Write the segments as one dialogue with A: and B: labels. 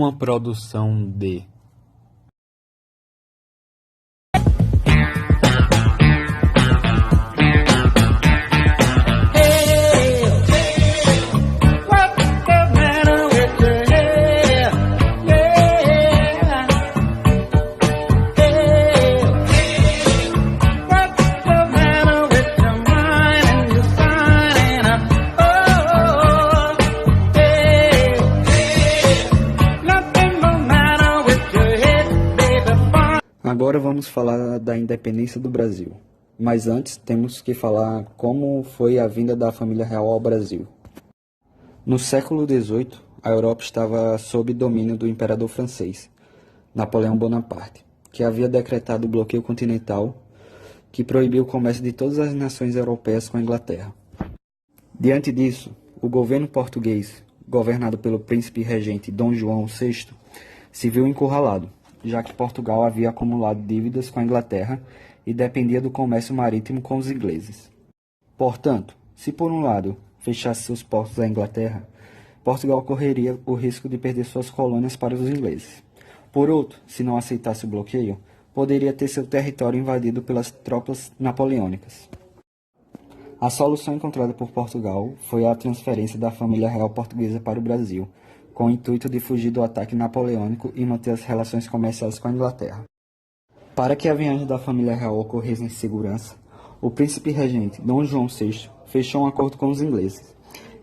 A: uma produção de
B: Agora vamos falar da independência do Brasil, mas antes temos que falar como foi a vinda da família real ao Brasil. No século XVIII, a Europa estava sob domínio do imperador francês, Napoleão Bonaparte, que havia decretado o bloqueio continental que proibiu o comércio de todas as nações europeias com a Inglaterra. Diante disso, o governo português, governado pelo príncipe regente Dom João VI, se viu encurralado, já que Portugal havia acumulado dívidas com a Inglaterra e dependia do comércio marítimo com os ingleses. Portanto, se por um lado fechasse seus portos à Inglaterra, Portugal correria o risco de perder suas colônias para os ingleses. Por outro, se não aceitasse o bloqueio, poderia ter seu território invadido pelas tropas napoleônicas. A solução encontrada por Portugal foi a transferência da família real portuguesa para o Brasil, com o intuito de fugir do ataque napoleônico e manter as relações comerciais com a Inglaterra. Para que a viagem da família real ocorresse em segurança, o príncipe regente Dom João VI fechou um acordo com os ingleses,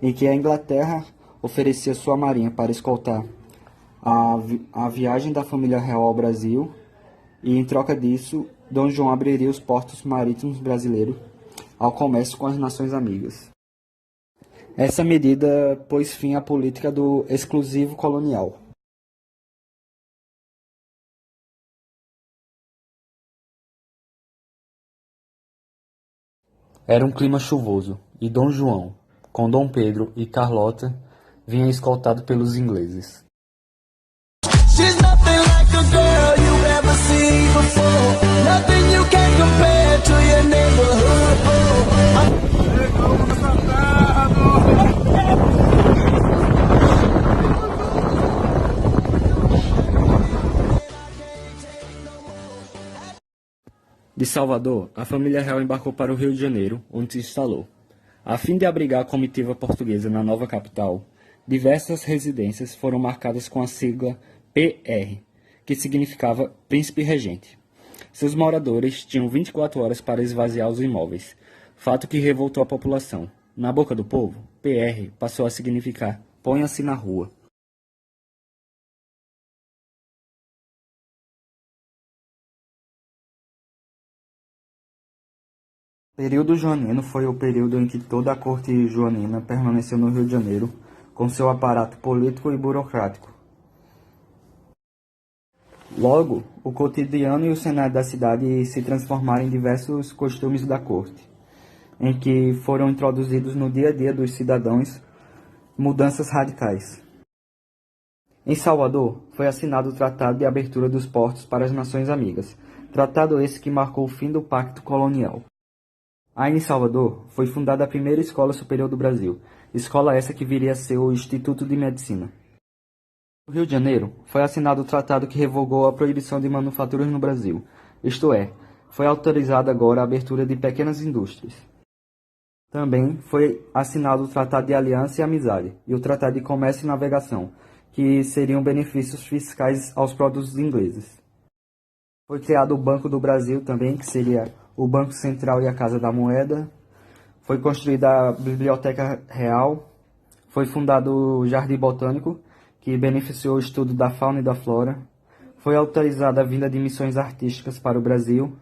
B: em que a Inglaterra oferecia sua marinha para escoltar a viagem da família real ao Brasil, e em troca disso, Dom João abriria os portos marítimos brasileiros ao comércio com as nações amigas. Essa medida pôs fim à política do exclusivo colonial.
A: Era um clima chuvoso, e Dom João, com Dom Pedro e Carlota, vinha escoltado pelos ingleses.
C: She's nothing like a girl you've ever seen before. Nothing you can compare to your neighborhood.
B: De Salvador, a família real embarcou para o Rio de Janeiro, onde se instalou. A fim de abrigar a comitiva portuguesa na nova capital, diversas residências foram marcadas com a sigla PR, que significava Príncipe Regente. Seus moradores tinham 24 horas para esvaziar os imóveis, fato que revoltou a população. Na boca do povo, PR passou a significar Ponha-se na rua. O período joanino foi o período em que toda a corte joanina permaneceu no Rio de Janeiro, com seu aparato político e burocrático. Logo, o cotidiano e o cenário da cidade se transformaram em diversos costumes da corte, em que foram introduzidos no dia a dia dos cidadãos mudanças radicais. Em Salvador, foi assinado o Tratado de Abertura dos Portos para as Nações Amigas, tratado esse que marcou o fim do Pacto Colonial. Aí em Salvador, foi fundada a primeira escola superior do Brasil, escola essa que viria a ser o Instituto de Medicina. No Rio de Janeiro, foi assinado o tratado que revogou a proibição de manufaturas no Brasil, isto é, foi autorizada agora a abertura de pequenas indústrias. Também foi assinado o Tratado de Aliança e Amizade e o Tratado de Comércio e Navegação, que seriam benefícios fiscais aos produtos ingleses. Foi criado o Banco do Brasil também, que seria o Banco Central e a Casa da Moeda. Foi construída a Biblioteca Real. Foi fundado o Jardim Botânico, que beneficiou o estudo da fauna e da flora. Foi autorizada a vinda de missões artísticas para o Brasil.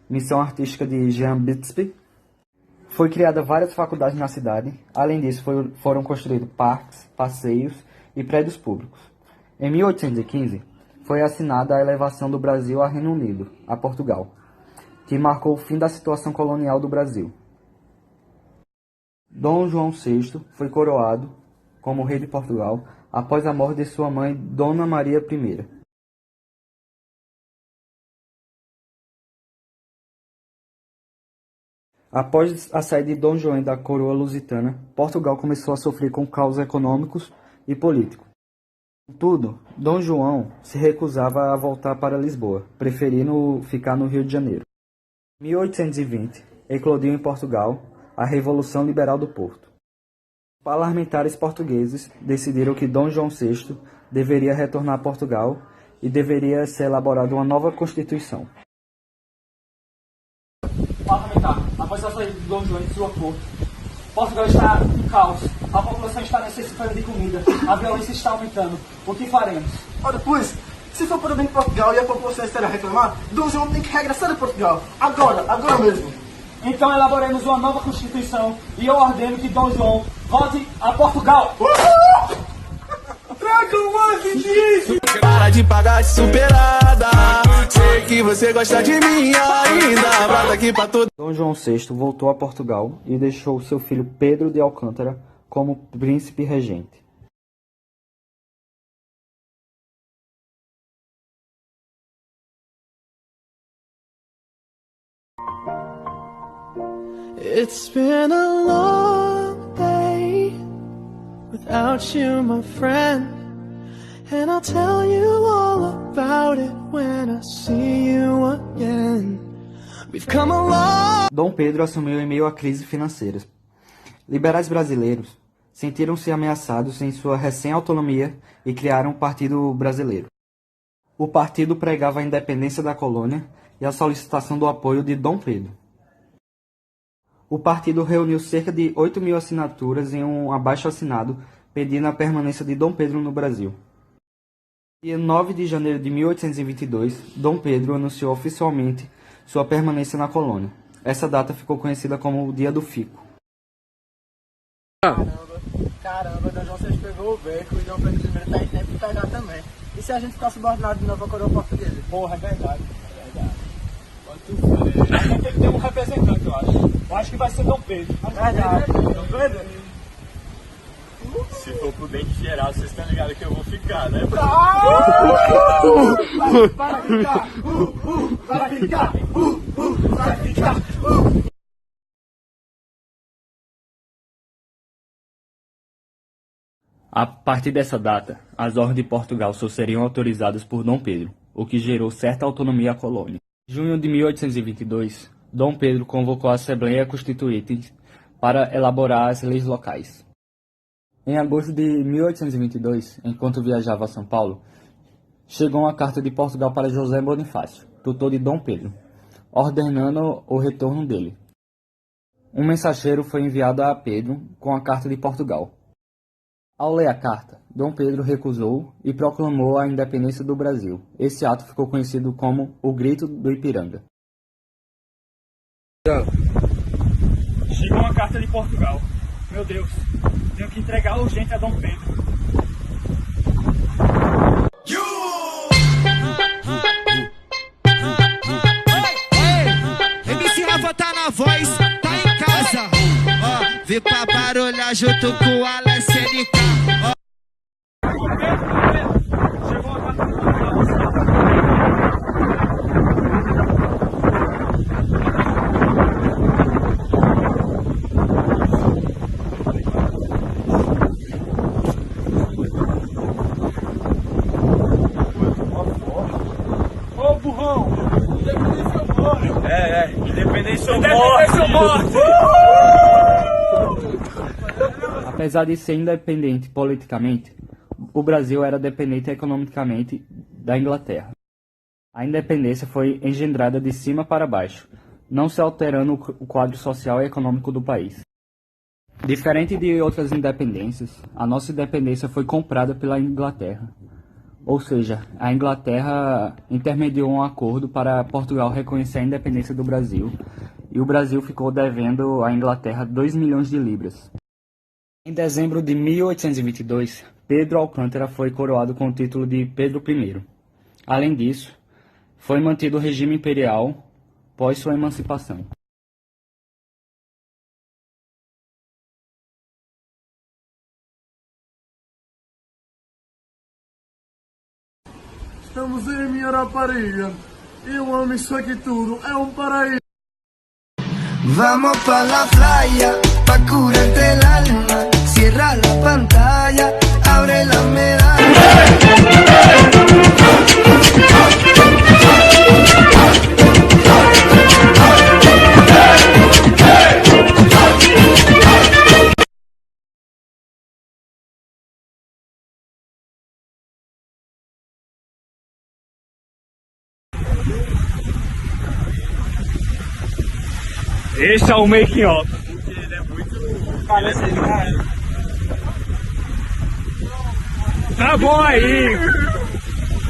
B: Missão artística de Jean Bixby. Foi criada várias faculdades na cidade. Além disso, foram construídos parques, passeios e prédios públicos. Em 1815, foi assinada a elevação do Brasil a Reino Unido, a Portugal, que marcou o fim da situação colonial do Brasil. Dom João VI foi coroado como rei de Portugal após a morte de sua mãe, Dona Maria I. Após a saída de Dom João da coroa lusitana, Portugal começou a sofrer com caos econômicos e políticos. Contudo, Dom João se recusava a voltar para Lisboa, preferindo ficar no Rio de Janeiro. Em 1820, eclodiu em Portugal a Revolução Liberal do Porto. Os parlamentares portugueses decidiram que Dom João VI deveria retornar a Portugal e deveria ser elaborada uma nova Constituição.
A: Parlamentar, após a saída de Dom João de sua corte, Portugal está em caos, a população está necessitando de comida, a violência está aumentando. O que faremos?
D: Ora, pois, se for para o bem de Portugal e a população esteja a reclamar, Dom João tem que regressar a Portugal. Agora mesmo.
A: Então elaboremos uma nova Constituição e eu ordeno que Dom João volte a Portugal.
D: Tragam mais disso!
C: Para de pagar de superada. Sei que você gosta de mim ainda. Brota aqui pra todo.
B: Dom João VI voltou a Portugal e deixou seu filho Pedro de Alcântara como príncipe regente.
C: It's been a long day without you, my friend. And I'll tell you all about it when I see you again. We've come along.
B: Dom Pedro assumiu em meio à crise financeira. Liberais brasileiros sentiram-se ameaçados em sua recém-autonomia e criaram o Partido Brasileiro. O partido pregava a independência da colônia e a solicitação do apoio de Dom Pedro. O partido reuniu cerca de 8.000 assinaturas em um abaixo-assinado pedindo a permanência de Dom Pedro no Brasil. Dia 9 de janeiro de 1822, Dom Pedro anunciou oficialmente sua permanência na colônia. Essa data ficou conhecida como o Dia do Fico.
D: Caramba, Dom João VI pegou o beco e Dom Pedro I tá em tempo de pegar também. E se a gente ficar subordinado de novo à coroa portuguesa?
A: Porra, é verdade. Tem que ter um representante, eu acho. Eu acho que vai ser Dom Pedro.
D: Verdade. Dom Pedro?
E: Se for pro bem geral, vocês estão ligados que eu vou ficar, né?
D: Para ficar! Para ficar! Para ficar!
A: A partir dessa data, as ordens de Portugal só seriam autorizadas por Dom Pedro, o que gerou certa autonomia à colônia. Em junho de 1822, Dom Pedro convocou a Assembleia Constituinte para elaborar as leis locais. Em agosto de 1822, enquanto viajava a São Paulo, chegou uma carta de Portugal para José Bonifácio, tutor de Dom Pedro, ordenando o retorno dele. Um mensageiro foi enviado a Pedro com a carta de Portugal. Ao ler a carta, Dom Pedro recusou e proclamou a independência do Brasil. Esse ato ficou conhecido como o Grito do Ipiranga. Chegou uma carta de Portugal. Meu Deus, tenho que entregar urgente a Dom Pedro.
C: MC Rafa tá na voz, tá em casa. Ó, vem pra barulhar junto com a LSNK.
A: Chegou uma carta de Portugal.
E: Independência ou morte!
A: Apesar de ser independente politicamente, o Brasil era dependente economicamente da Inglaterra. A independência foi engendrada de cima para baixo, não se alterando o quadro social e econômico do país. Diferente de outras independências, a nossa independência foi comprada pela Inglaterra. Ou seja, a Inglaterra intermediou um acordo para Portugal reconhecer a independência do Brasil, e o Brasil ficou devendo à Inglaterra 2 milhões de libras. Em dezembro de 1822, Pedro Alcântara foi coroado com o título de Pedro I. Além disso, foi mantido o regime imperial pós sua emancipação.
D: Estamos em minha rapariga. Eu amo isso aqui tudo. É um paraíso.
C: Vamos pa la playa, pa curarte el alma. Cierra la pantalla, abre la medalla.
E: Esse é o making off. Ele é muito. Cara, tá bom aí!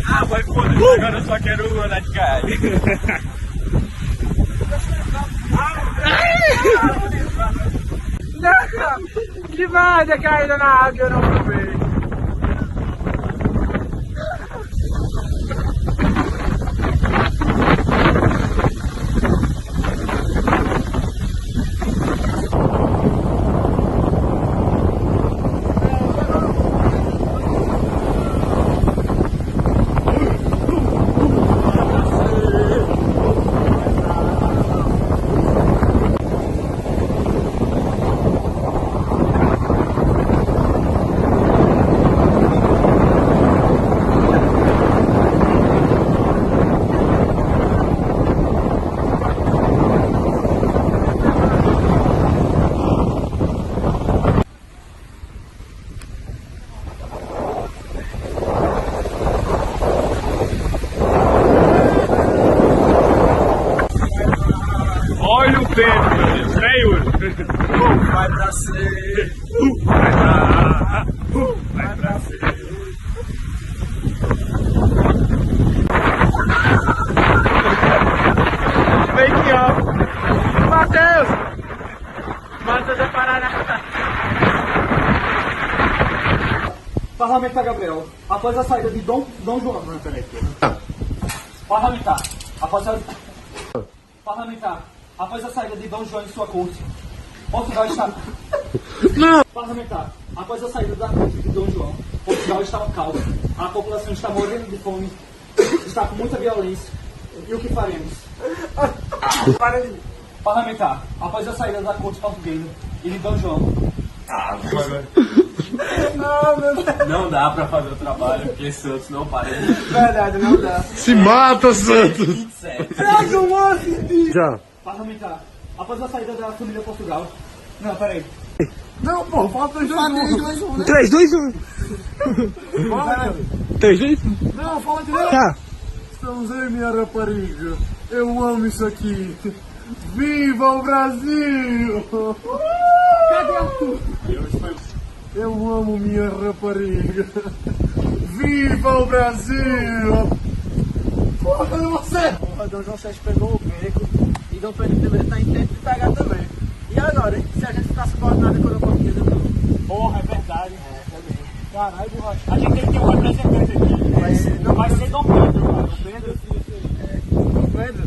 E: Ah, vai foda, agora eu só quero andar de carro.
D: Que merda caída na água, eu não vou ver.
E: Olha o Pedro, meu Deus, veio!
D: Vai pra ser.
E: Vai pra ser!
D: Making off. Matheus! Matheus é Paraná.
A: Parlamentar Gabriel, após a saída de Dom João. Parlamentar, após a saída de Dom João de sua corte, Portugal está. Não! Parlamentar, após a saída da corte de Dom João, Portugal está no caos. A população está morrendo de fome, está com muita violência. E o que faremos? Parlamentar, após a saída da corte portuguesa e de Dom João.
E: Não dá pra fazer o trabalho porque Santos não para.
D: Verdade, não dá.
F: Se mata, Santos!
D: Pega o monte!
F: Já.
A: Parlamentar, após a saída da família Portugal. Não, peraí.
D: Não, pô, falta 3, 2, 1.
F: 3, 2, 1. 3, 2, 1.
D: Não, fala direito.
F: Tá.
D: Estamos aí, minha rapariga. Eu amo isso aqui. Viva o Brasil! Cadê a tua? Eu amo minha rapariga. Viva o Brasil! Porra, cadê você? Porra, Dom João VI pegou o beco e Dom Pedro I tá em tempo de pegar também. E agora, se a gente ficar subordinado quando eu portuguesa, não?
E: Porra, é verdade.
D: Também. Caralho, borracha.
E: A gente tem que ter um representante aqui.
D: Vai ser
E: Vai ser Dom Pedro, mano.
D: Dom Pedro? Dom Pedro?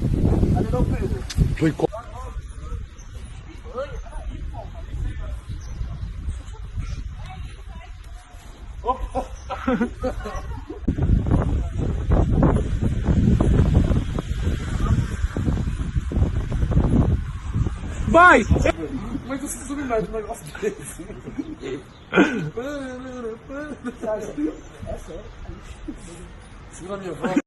D: Cadê Dom Pedro?
F: Vai!
D: Mas você submete um negócio desse. É sério. Segura a minha voz.